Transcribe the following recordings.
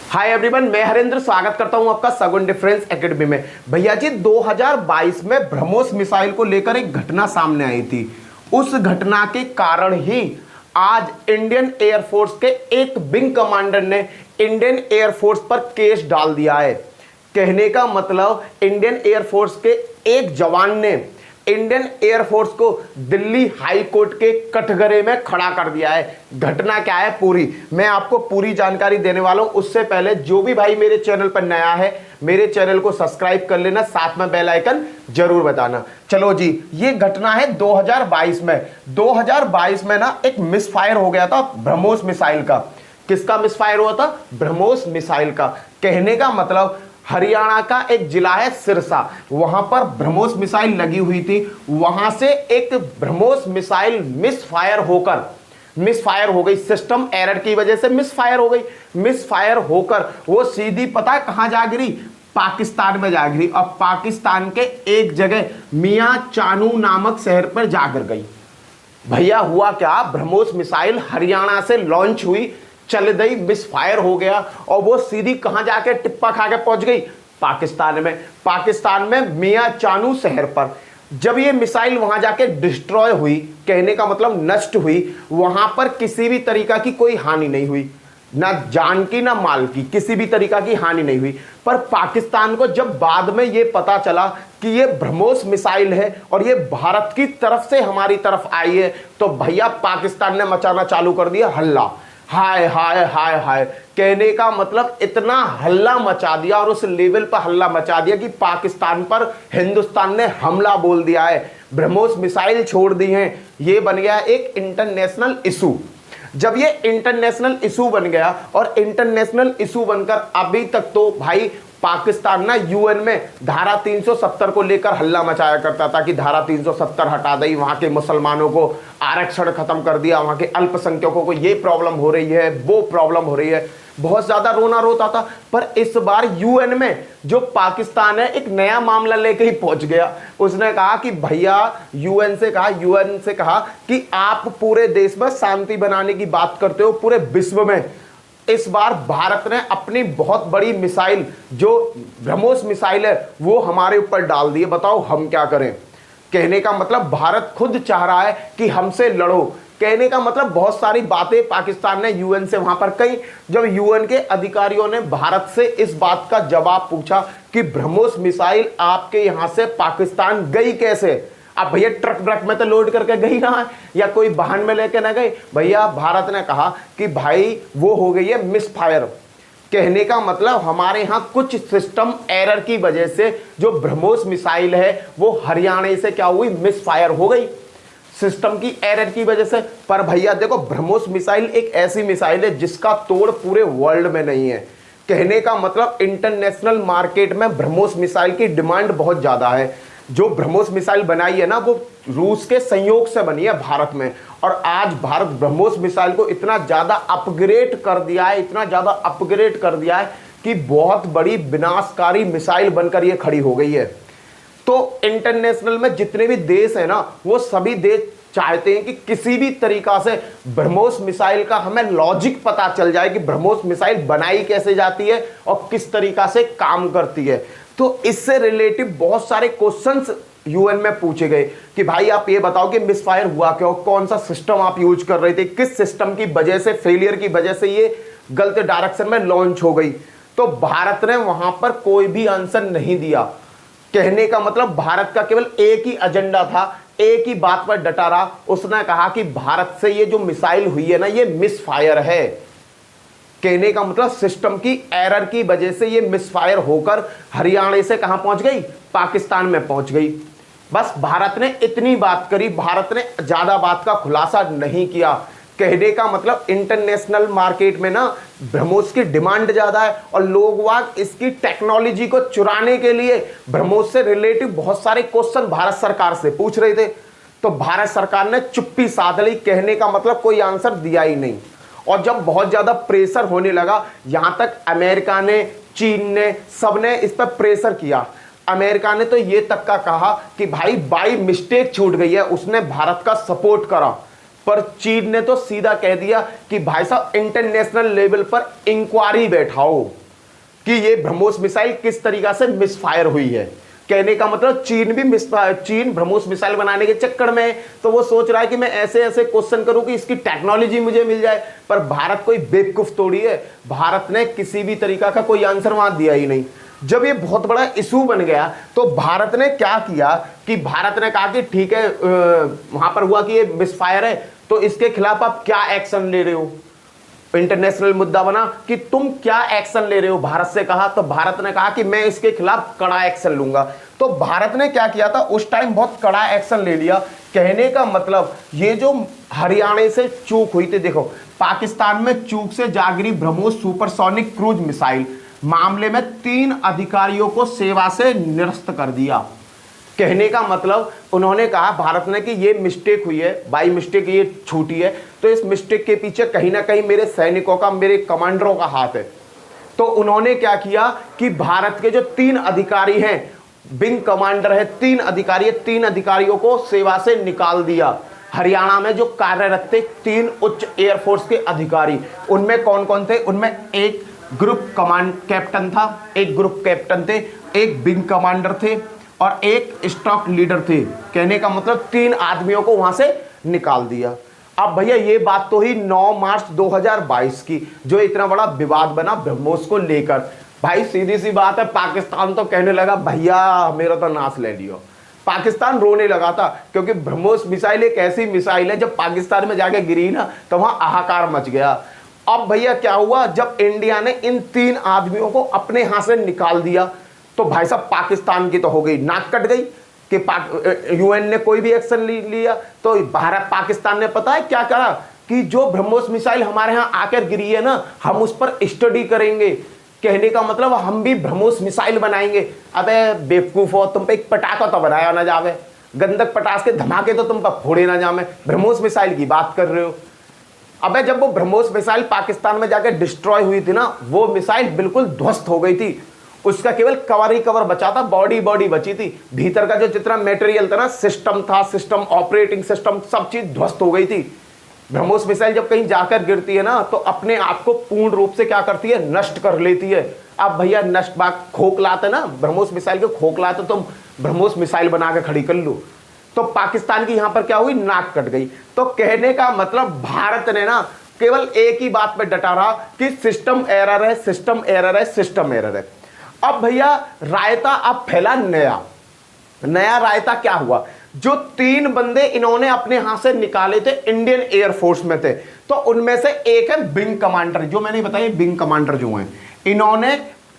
Hi everyone, मैं हरेंद्र स्वागत करता हूं आपका सगुन डिफरेंस एकेडमी में। भैया जी 2022 में ब्रह्मोस मिसाइल को लेकर एक घटना सामने आई थी। उस घटना के कारण ही आज इंडियन एयरफोर्स के एक विंग कमांडर ने इंडियन एयरफोर्स पर केस डाल दिया है। कहने का मतलब इंडियन एयरफोर्स के एक जवान ने इंडियन एयरफोर्स को दिल्ली हाई कोर्ट के कटघरे में खड़ा कर दिया है। घटना क्या है पूरी मैं आपको पूरी जानकारी देने वाला हूं। उससे पहले जो भी भाई मेरे चैनल पर नया है मेरे चैनल को सब्सक्राइब कर लेना, साथ में बेल आइकन जरूर बताना। चलो जी, ये घटना है 2022 में। 2022 में ना एक मिसफायर हो गया था ब्रह्मोस मिसाइल का। किसका मिसफायर हुआ था? ब्रह्मोस मिसाइल का। कहने का मतलब हरियाणा का एक जिला है सिरसा, वहां पर ब्रह्मोस मिसाइल लगी हुई थी। वहां से एक ब्रह्मोस मिसाइल मिसफायर हो गई। सिस्टम एरर की वजह से मिसफायर हो गई। मिसफायर होकर वो सीधी पता कहां जा गिरी? पाकिस्तान में जा गिरी। और पाकिस्तान के एक जगह मियां चानू नामक शहर पर जा गिर गई। भैया हुआ क्या? ब्रह्मोस मिसाइल हरियाणा से लॉन्च हुई, चल गई, मिसफायर हो गया और वो सीधी कहां जाके टिप्पा खा के पहुंच गई? पाकिस्तान में मियां चानू शहर पर। जब ये मिसाइल वहां जाके डिस्ट्रॉय हुई, कहने का मतलब नष्ट हुई, वहां पर किसी भी तरीका की कोई हानि नहीं हुई, ना जान की ना माल की, किसी भी तरीका की हानि नहीं हुई। पर पाकिस्तान को जब बाद में ये पता चला कि ये ब्रह्मोस मिसाइल है और ये भारत की तरफ से हमारी तरफ आई है, तो भैया पाकिस्तान ने मचाना चालू कर दिया हल्ला। हाय हाय हाय हाय, कहने का मतलब इतना हल्ला मचा दिया और उस लेवल पर हल्ला मचा दिया कि पाकिस्तान पर हिंदुस्तान ने हमला बोल दिया है, ब्रह्मोस मिसाइल छोड़ दी हैं। ये बन गया एक इंटरनेशनल इशू। जब ये इंटरनेशनल इशू बन गया और इंटरनेशनल इशू बनकर अभी तक तो भाई पाकिस्तान ना यूएन में धारा 370 को लेकर हल्ला मचाया करता था कि धारा 370 हटा दी, वहां के मुसलमानों को आरक्षण खत्म कर दिया, वहां के अल्पसंख्यकों को ये प्रॉब्लम हो रही है, वो प्रॉब्लम हो रही है, बहुत ज्यादा रोना रोता था। पर इस बार यूएन में जो पाकिस्तान है एक नया मामला लेके ही पहुंच गया। उसने कहा कि भैया यूएन से कहा कि आप पूरे देश में शांति बनाने की बात करते हो, पूरे विश्व में। इस बार भारत ने अपनी बहुत बड़ी मिसाइल जो ब्रह्मोस मिसाइल है वो हमारे ऊपर डाल दी है। बताओ हम क्या करें? कहने का मतलब भारत खुद चाह रहा है कि हमसे लड़ो। कहने का मतलब बहुत सारी बातें पाकिस्तान ने यूएन से वहां पर कही। जब यूएन के अधिकारियों ने भारत से इस बात का जवाब पूछा कि ब्रह्मोस मिसाइल आपके यहां से पाकिस्तान गई कैसे? अब भैया ट्रक ब्रक में तो लोड करके गई ना है या कोई वाहन में लेके ना गई। भैया भारत ने कहा कि भाई वो हो गई है मिसफायर। कहने का मतलब हमारे यहां कुछ सिस्टम एरर की वजह से जो ब्रह्मोस मिसाइल है वो हरियाणा से क्या हुई? मिसफायर हो गई, सिस्टम की एरर की वजह से। पर भैया देखो, ब्रह्मोस मिसाइल एक ऐसी मिसाइल है जिसका तोड़ पूरे वर्ल्ड में नहीं है। कहने का मतलब इंटरनेशनल मार्केट में ब्रह्मोस मिसाइल की डिमांड बहुत ज्यादा है। जो ब्रह्मोस मिसाइल बनाई है ना वो रूस के संयोग से बनी है भारत में। और आज भारत ब्रह्मोस मिसाइल को इतना ज्यादा अपग्रेड कर दिया है कि बहुत बड़ी विनाशकारी मिसाइल बनकर ये खड़ी हो गई है। तो इंटरनेशनल में जितने भी देश है ना वो सभी देश चाहते हैं कि किसी भी तरीका से ब्रह्मोस मिसाइल का हमें लॉजिक पता चल जाए कि ब्रह्मोस मिसाइल बनाई कैसे जाती है और किस तरीका से काम करती है। तो इससे रिलेटिव बहुत सारे क्वेश्चंस यूएन में पूछे गए कि भाई आप ये बताओ कि मिसफायर हुआ क्यों, कौन सा सिस्टम आप यूज कर रहे थे, किस सिस्टम की वजह से, फेलियर की वजह से ये गलत डायरेक्शन में लॉन्च हो गई। तो भारत ने वहां पर कोई भी आंसर नहीं दिया। कहने का मतलब भारत का केवल एक ही एजेंडा था, एक ही बात पर डटा रहा। उसने कहा कि भारत से ये जो मिसाइल हुई है ना ये मिसफायर है। कहने का मतलब सिस्टम की एरर की वजह से ये मिसफायर होकर हरियाणा से कहां पहुंच गई? पाकिस्तान में पहुंच गई। बस भारत ने इतनी बात करी, भारत ने ज्यादा बात का खुलासा नहीं किया। कहने का मतलब इंटरनेशनल मार्केट में ना ब्रह्मोस की डिमांड ज्यादा है और लोग वाग इसकी टेक्नोलॉजी को चुराने के लिए ब्रह्मोस से रिलेटिव बहुत सारे क्वेश्चन भारत सरकार से पूछ रहे थे। तो भारत सरकार ने चुप्पी साध ली। कहने का मतलब कोई आंसर दिया ही नहीं। और जब बहुत ज्यादा प्रेशर होने लगा, यहां तक अमेरिका ने, चीन ने, सबने इस पर प्रेशर किया। अमेरिका ने तो ये तक का कहा कि भाई बाई मिस्टेक छूट गई है, उसने भारत का सपोर्ट करा। पर चीन ने तो सीधा कह दिया कि भाई साहब इंटरनेशनल लेवल पर इंक्वायरी बैठाओ कि ये ब्रह्मोस मिसाइल किस तरीका से मिसफायर हुई है। कहने का मतलब चीन ब्रह्मोस मिसाइल बनाने के चक्कर में है, तो वो सोच रहा है कि मैं ऐसे ऐसे क्वेश्चन करूं कि इसकी टेक्नोलॉजी मुझे मिल जाए। पर भारत कोई बेवकूफ थोड़ी है, भारत ने किसी भी तरीका का कोई आंसर वहां दिया ही नहीं। जब ये बहुत बड़ा इशू बन गया तो भारत ने क्या किया कि भारत ने कहा कि ठीक है, वहां पर हुआ कि ये मिसफायर है, तो इसके खिलाफ आप क्या एक्शन ले रहे हो। इंटरनेशनल मुद्दा बना कि तुम क्या एक्शन ले रहे हो, भारत से कहा। तो भारत ने कहा कि मैं इसके खिलाफ कड़ा एक्शन लूंगा। तो भारत ने क्या किया था उस टाइम, बहुत कड़ा एक्शन ले लिया। कहने का मतलब ये जो हरियाणा से चूक हुई थी, देखो पाकिस्तान में चूक से जागरी ब्रह्मोस सुपरसोनिक क्रूज मिसाइल मामले में 3 अधिकारियों को सेवा से निरस्त कर दिया। कहने का मतलब उन्होंने कहा भारत ने कि ये मिस्टेक हुई है, बाई मिस्टेक ये छूटी है, तो इस मिस्टेक के पीछे कहीं ना कहीं मेरे सैनिकों का, मेरे कमांडरों का हाथ है। तो उन्होंने क्या किया कि भारत के जो 3 अधिकारी हैं, विंग कमांडर है, 3 अधिकारी है, 3 अधिकारियों को सेवा से निकाल दिया। हरियाणा में जो कार्यरत थे 3 उच्च एयरफोर्स के अधिकारी, उनमें कौन कौन थे, उनमें एक ग्रुप कमांड कैप्टन था, एक ग्रुप कैप्टन थे, एक विंग कमांडर थे और एक स्टॉक लीडर थे। कहने का मतलब 3 आदमियों को वहां से निकाल दिया। अब भैया ये बात तो ही 9 मार्च 2022 की, जो इतना बड़ा विवाद बना ब्रह्मोस को लेकर। भाई सीधी सी बात है, पाकिस्तान तो कहने लगा भैया मेरा तो नाश ले लियो। पाकिस्तान रोने लगा था, क्योंकि ब्रह्मोस मिसाइल एक ऐसी मिसाइल है जब पाकिस्तान में जाके गिरी ना तो वहां हाहाकार मच गया। अब भैया क्या हुआ, जब इंडिया ने इन 3 आदमियों को अपने हाथ से निकाल दिया तो भाई साहब पाकिस्तान की तो हो गई नाक कट गई कि यूएन ने कोई भी एक्शन लिया। तो भारत पाकिस्तान ने पता है क्या करा कि जो ब्रह्मोस मिसाइल हमारे यहाँ आकर गिरी है ना, हम उस पर स्टडी करेंगे। कहने का मतलब हम भी ब्रह्मोस मिसाइल बनाएंगे। अबे बेवकूफ हो, तुम पे एक पटाखा तो बनाया ना जावे, गंदक पटास के धमाके तो तुम पर फोड़े ना जामे, ब्रह्मोस मिसाइल की बात कर रहे हो। अबे जब वो ब्रह्मोस मिसाइल पाकिस्तान में जाकर डिस्ट्रॉय हुई थी ना, वो मिसाइल बिल्कुल ध्वस्त हो गई थी। उसका केवल कवर ही कवर बचा था, बॉडी बची थी। भीतर का जो जितना मटेरियल था ना, सिस्टम था, सिस्टम, ऑपरेटिंग सिस्टम, सब चीज ध्वस्त हो गई थी। ब्रह्मोस मिसाइल जब कहीं जाकर गिरती है ना तो अपने आप को पूर्ण रूप से क्या करती है, नष्ट कर लेती है। अब भैया नष्ट बात खोखलाते ना, ब्रह्मोस मिसाइल के खोखलाते तुम ब्रह्मोस मिसाइल बना के खड़ी कर लो। तो पाकिस्तान की यहां पर क्या हुई, नाक कट गई। तो कहने का मतलब भारत ने ना केवल एक ही बात पे डटा रहा कि सिस्टम एरर है, सिस्टम एरर है, सिस्टम एरर है। अब भैया रायता अब फैला नया रायता क्या हुआ, जो 3 बंदे इन्होंने अपने हाथ से निकाले थे इंडियन एयरफोर्स में थे, तो उनमें से एक है विंग कमांडर, जो मैंने बताया विंग कमांडर जो हैं, इन्होंने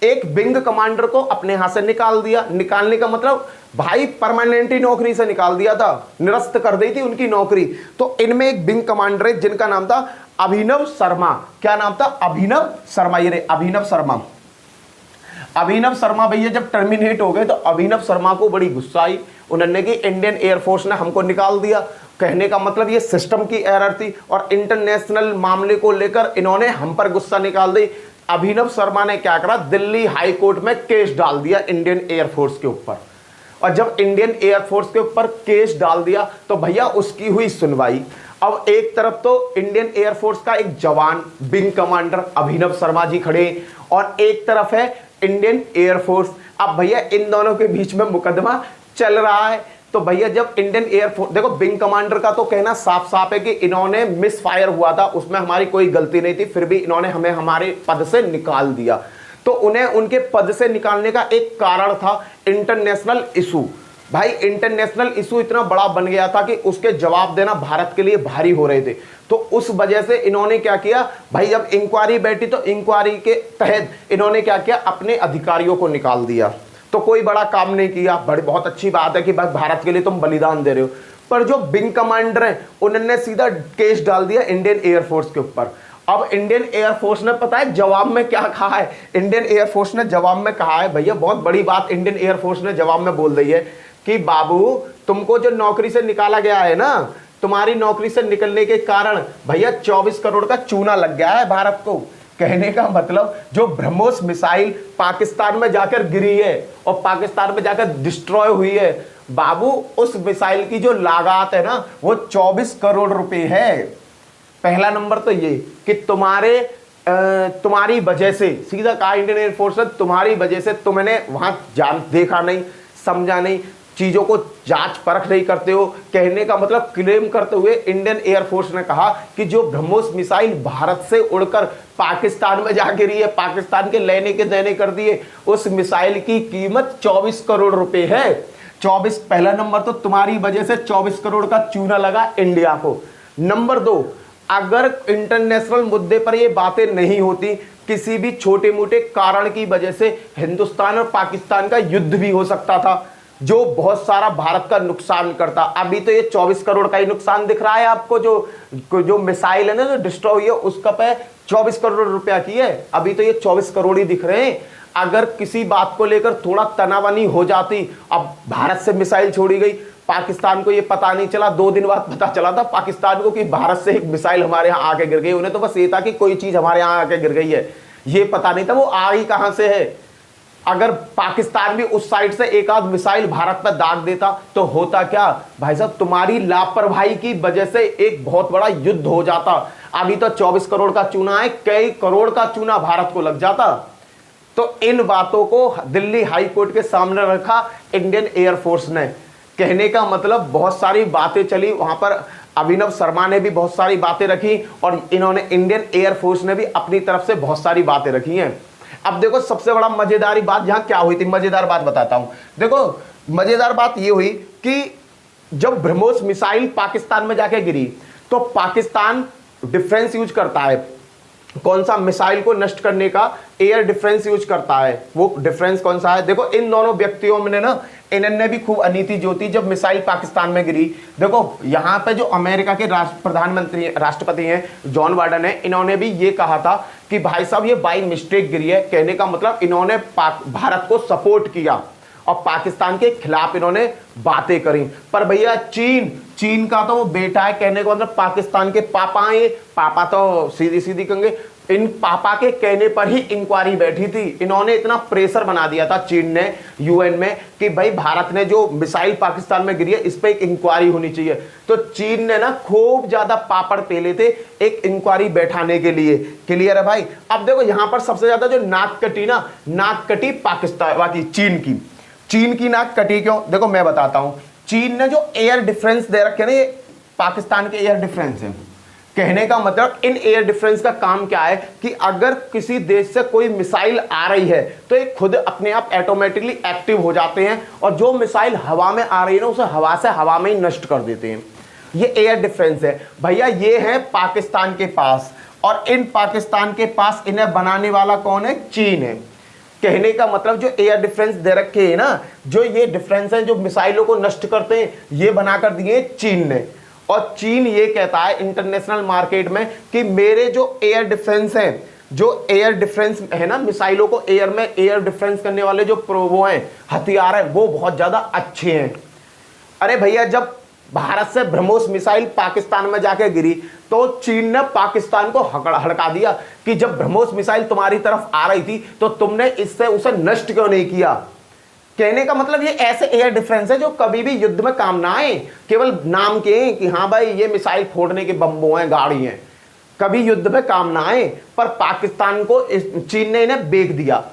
एक विंग कमांडर को अपने हाथ से निकाल दिया। निकालने का मतलब भाई परमानेंटली नौकरी से निकाल दिया था, निरस्त कर दी थी उनकी नौकरी। तो इनमें एक विंग कमांडर है जिनका नाम था अभिनव शर्मा। क्या नाम था, अभिनव शर्मा। ये अभिनव शर्मा, अभिनव शर्मा भैया जब टर्मिनेट हो गए तो अभिनव शर्मा को बड़ी गुस्सा आई। उन्होंने कि इंडियन एयरफोर्स ने हमको निकाल दिया। कहने का मतलब ये सिस्टम की एरर थी और इंटरनेशनल मामले को लेकर इन्होंने हम पर गुस्सा निकाल दी। अभिनव शर्मा ने क्या करा, दिल्ली हाई कोर्ट में केस डाल दिया इंडियन एयरफोर्स के ऊपर। और जब इंडियन एयरफोर्स के ऊपर केस डाल दिया तो भैया उसकी हुई सुनवाई। अब एक तरफ तो इंडियन एयरफोर्स का एक जवान विंग कमांडर अभिनव शर्मा जी खड़े और एक तरफ है इंडियन एयरफोर्स। अब भैया इन दोनों के बीच में मुकदमा चल रहा है। तो भैया जब इंडियन एयरफोर्स, देखो विंग कमांडर का तो कहना साफ साफ है कि इन्होंने मिस फायर हुआ था, उसमें हमारी कोई गलती नहीं थी, फिर भी इन्होंने हमें हमारे पद से निकाल दिया। तो उन्हें उनके पद से निकालने का एक कारण था इंटरनेशनल इशू। भाई इंटरनेशनल इशू इतना बड़ा बन गया था कि उसके जवाब देना भारत के लिए भारी हो रहे थे। तो उस वजह से इन्होंने क्या किया, भाई जब इंक्वायरी बैठी तो इंक्वायरी के तहत इन्होंने क्या किया, अपने अधिकारियों को निकाल दिया। तो कोई बड़ा काम नहीं किया, बड़ी बहुत अच्छी बात है कि भाई भारत के लिए तुम बलिदान दे रहे हो। पर जो विंग कमांडर हैं उन्होंने सीधा केस डाल दिया इंडियन एयरफोर्स के ऊपर। अब इंडियन एयरफोर्स ने पता है जवाब में क्या कहा है, इंडियन एयरफोर्स ने जवाब में कहा है, भैया बहुत बड़ी बात इंडियन एयरफोर्स ने जवाब में बोल दी है कि बाबू तुमको जो नौकरी से निकाला गया है ना, तुम्हारी नौकरी से निकलने के कारण भैया 24 करोड़ का चूना लग गया है भारत को। कहने का मतलब जो ब्रह्मोस मिसाइल पाकिस्तान में जाकर गिरी है और पाकिस्तान में जाकर डिस्ट्रॉय हुई है, बाबू उस मिसाइल की जो लागत है ना वो 24 करोड़ रुपए है। पहला नंबर तो ये कि तुम्हारी वजह से, सीधा कहा इंडियन एयरफोर्स ने, तुम्हारी वजह से तुमने वहां जान देखा नहीं, समझा नहीं, चीजों को जांच परख नहीं करते हो। कहने का मतलब क्लेम करते हुए इंडियन एयरफोर्स ने कहा कि जो ब्रह्मोस मिसाइल भारत से उड़कर पाकिस्तान में जा गिरी है, पाकिस्तान के लेने के देने कर दिए, उस मिसाइल की कीमत 24 करोड़ रुपए है। 24, पहला नंबर तो तुम्हारी वजह से 24 करोड़ का चूना लगा इंडिया को। नंबर 2, अगर इंटरनेशनल मुद्दे पर ये बातें नहीं होती, किसी भी छोटे मोटे कारण की वजह से हिंदुस्तान और पाकिस्तान का युद्ध भी हो सकता था, जो बहुत सारा भारत का नुकसान करता। अभी तो ये 24 करोड़ का ही नुकसान दिख रहा है आपको। जो मिसाइल है ना, जो डिस्ट्रॉय हुई है, उसका पे 24 करोड़ रुपया की है। अभी तो ये 24 करोड़ ही दिख रहे हैं। अगर किसी बात को लेकर थोड़ा तनावनी हो जाती, अब भारत से मिसाइल छोड़ी गई, पाकिस्तान को ये पता नहीं चला, 2 दिन बाद पता चला था पाकिस्तान को कि भारत से एक मिसाइल हमारे यहाँ आके गिर गई। उन्हें तो बस ये था कि कोई चीज हमारे यहाँ आके गिर गई है, ये पता नहीं था वो आ ही कहां से है। अगर पाकिस्तान भी उस साइड से एक आध मिसाइल भारत पर दाग देता तो होता क्या भाई साहब, तुम्हारी लापरवाही की वजह से एक बहुत बड़ा युद्ध हो जाता। अभी तो 24 करोड़ का चूना है, कई करोड़ का चूना भारत को लग जाता। तो इन बातों को दिल्ली हाई कोर्ट के सामने रखा इंडियन एयरफोर्स ने। कहने का मतलब बहुत सारी बातें चली वहां पर, अभिनव शर्मा ने भी बहुत सारी बातें रखी और इन्होंने इंडियन एयरफोर्स ने भी अपनी तरफ से बहुत सारी बातें रखी हैं। अब देखो सबसे बड़ा मजेदारी बात यहां क्या हुई थी, मजेदार बात बताता हूं। देखो मजेदार बात यह हुई कि जब ब्रह्मोस मिसाइल पाकिस्तान में जाके गिरी तो पाकिस्तान डिफेंस यूज करता है, कौन सा, मिसाइल को नष्ट करने का एयर डिफेंस यूज करता है। वो डिफरेंस कौन सा है, देखो इन दोनों व्यक्तियों में ना, इन्होंने भी खूब अनीति जोती जब मिसाइल पाकिस्तान में गिरी। देखो यहाँ पे जो अमेरिका के राष्ट्रपति हैं जॉन बाइडेन है, इन्होंने भी ये कहा था कि भाई साहब ये बाई मिस्टेक गिरी है। कहने का मतलब इन्होंने भारत को सपोर्ट किया और पाकिस्तान के खिलाफ इन्होंने बातें करी। पर भैया चीन का तो वो बेटा है, कहने का मतलब पाकिस्तान के पापा हैं ये। पापा तो सीधी सीधी कहेंगे, इन पापा के कहने पर ही इंक्वायरी बैठी थी। इन्होंने इतना प्रेशर बना दिया था चीन ने यूएन में कि भाई भारत ने जो मिसाइल पाकिस्तान में गिरी है इस पर एक इंक्वायरी होनी चाहिए। तो चीन ने ना खूब ज्यादा पापड़ पेले थे एक इंक्वायरी बैठाने के लिए। क्लियर है भाई। अब देखो यहां पर सबसे ज्यादा जो नाक कटी पाकिस्तान बाकी चीन की नाक कटी क्यों, देखो मैं बताता हूं। चीन ने जो एयर डिफेंस दे रखे ना, ये पाकिस्तान के एयर डिफेंस है। कहने का मतलब इन एयर डिफेंस का काम क्या है कि अगर किसी देश से कोई मिसाइल आ रही है तो ये खुद अपने आप ऑटोमेटिकली एक्टिव हो जाते हैं और जो मिसाइल हवा में आ रही है ना उसे हवा में ही नष्ट कर देते हैं। ये एयर डिफेंस है भैया। ये है पाकिस्तान के पास, और इन पाकिस्तान के पास इन्हें बनाने वाला कौन है, चीन है। कहने का मतलब जो एयर डिफेंस दे रखे है ना, जो ये डिफेंस है जो मिसाइलों को नष्ट करते हैं, ये बनाकर दिए चीन ने। और चीन ये कहता है इंटरनेशनल मार्केट में कि मेरे जो एयर डिफेंस हैं, जो एयर डिफेंस है ना, मिसाइलों को एयर में एयर डिफेंस करने वाले जो वो हैं हथियार हैं, वो बहुत ज्यादा अच्छे हैं। अरे भैया जब भारत से ब्रह्मोस मिसाइल पाकिस्तान में जाके गिरी तो चीन ने पाकिस्तान को हड़का दिया कि जब ब्रह्मोस मिसाइल तुम्हारी तरफ आ रही थी तो तुमने इससे उसे नष्ट क्यों नहीं किया। कहने का मतलब ये ऐसे एयर डिफेंस है जो कभी भी युद्ध में काम ना आए, केवल नाम के कि हाँ भाई ये मिसाइल फोड़ने के बम्बो हैं, गाड़ी हैं, कभी युद्ध में काम ना आए। पर पाकिस्तान को चीन ने इन्हें बेच दिया।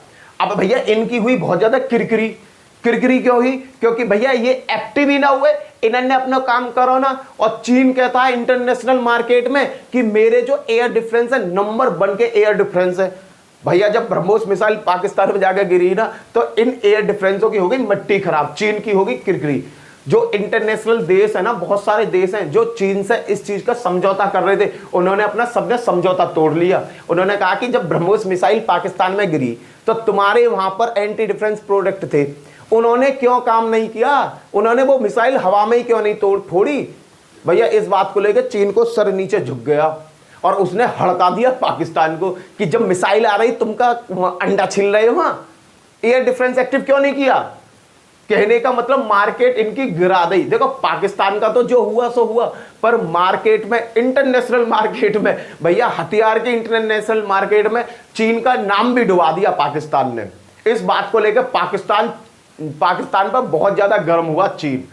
अब भैया इनकी हुई बहुत ज्यादा किरकिरी क्यों हुई, क्योंकि भैया ये एक्टिव ही ना हुए, इन्होंने अपना काम करो ना। और चीन कहता है इंटरनेशनल मार्केट में कि मेरे जो एयर डिफेंस है नंबर 1 के एयर डिफेंस है। भैया जब ब्रह्मोस मिसाइल पाकिस्तान में जाकर गिरी ना तो इन एयर डिफेंसों की हो गई मट्टी खराब, चीन की होगी किरकिरी। जो इंटरनेशनल देश है ना, बहुत सारे देश हैं जो चीन से इस चीज का समझौता कर रहे थे, उन्होंने अपना सबने समझौता तोड़ लिया। उन्होंने कहा कि जब ब्रह्मोस मिसाइल पाकिस्तान में गिरी तो तुम्हारे वहां पर एंटी डिफेंस प्रोडक्ट थे, उन्होंने क्यों काम नहीं किया, उन्होंने वो मिसाइल हवा में ही क्यों नहीं फोड़ी। भैया इस बात को लेकर चीन को सर नीचे झुक गया और उसने हड़का दिया पाकिस्तान को कि जब मिसाइल आ रही तुमका अंडा छिल रहे हो, वहां एयर डिफेंस एक्टिव क्यों नहीं किया। कहने का मतलब मार्केट इनकी गिरा दी। देखो पाकिस्तान का तो जो हुआ सो हुआ, पर मार्केट में, इंटरनेशनल मार्केट में भैया, हथियार के इंटरनेशनल मार्केट में चीन का नाम भी डुबा दिया पाकिस्तान ने। इस बात को लेकर पाकिस्तान पाकिस्तान पर बहुत ज्यादा गर्म हुआ चीन।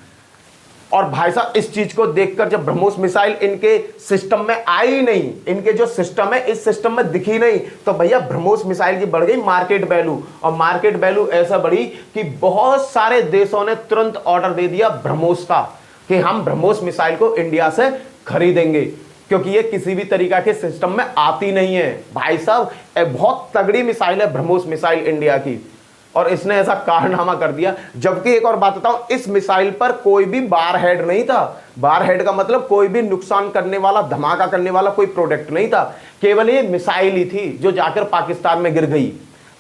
और भाई साहब इस चीज को देखकर जब ब्रह्मोस मिसाइल इनके सिस्टम में आई नहीं, इनके जो सिस्टम है इस सिस्टम में दिखी नहीं, तो भैया ब्रह्मोस मिसाइल की बढ़ गई मार्केट वैल्यू। और मार्केट वैल्यू ऐसा बढ़ी कि बहुत सारे देशों ने तुरंत ऑर्डर दे दिया ब्रह्मोस का कि हम ब्रह्मोस मिसाइल को इंडिया से खरीदेंगे, क्योंकि ये किसी भी तरीका के सिस्टम में आती नहीं है। भाई साहब बहुत तगड़ी मिसाइल है ब्रह्मोस मिसाइल इंडिया की, और इसने ऐसा कारनामा कर दिया। जबकि एक और बात बताऊं, इस मिसाइल पर कोई भी बार हेड नहीं था। बार हेड का मतलब कोई भी नुकसान करने वाला, धमाका करने वाला कोई प्रोडक्ट नहीं था, केवल ये मिसाइल ही थी जो जाकर पाकिस्तान में गिर गई।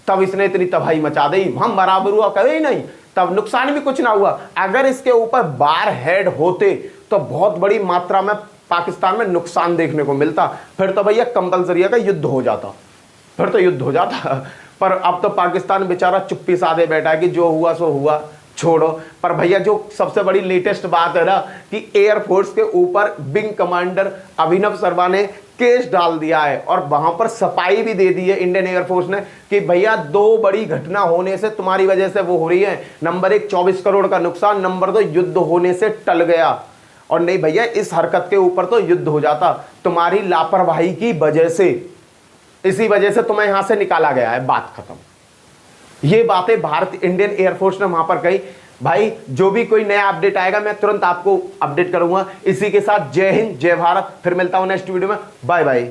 तब इसने इतनी तबाही मचा दी, हम बराबर हुआ कभी नहीं, तब नुकसान भी कुछ ना हुआ। अगर इसके ऊपर बार हेड होते तो बहुत बड़ी मात्रा में पाकिस्तान में नुकसान देखने को मिलता, फिर तो भैया कंपलसरी का युद्ध हो जाता, फिर तो युद्ध हो जाता। पर अब तो पाकिस्तान बेचारा चुप्पी साधे बैठा है कि जो हुआ सो हुआ, छोड़ो। पर भैया जो सबसे बड़ी लेटेस्ट बात है ना कि एयरफोर्स के ऊपर विंग कमांडर अभिनव शर्मा ने केस डाल दिया है, और वहां पर सफाई भी दे दी है इंडियन एयरफोर्स ने कि भैया 2 बड़ी घटना होने से तुम्हारी वजह से वो हो रही है। नंबर 1 24 करोड़ का नुकसान, नंबर 2 युद्ध होने से टल गया। और नहीं भैया इस हरकत के ऊपर तो युद्ध हो जाता, तुम्हारी लापरवाही की वजह से, इसी वजह से तुम्हें यहां से निकाला गया है, बात खत्म। ये बातें भारत इंडियन एयरफोर्स ने वहां पर कही। भाई जो भी कोई नया अपडेट आएगा मैं तुरंत आपको अपडेट करूंगा। इसी के साथ जय हिंद, जय भारत, फिर मिलता हूं नेक्स्ट वीडियो में, बाय बाय।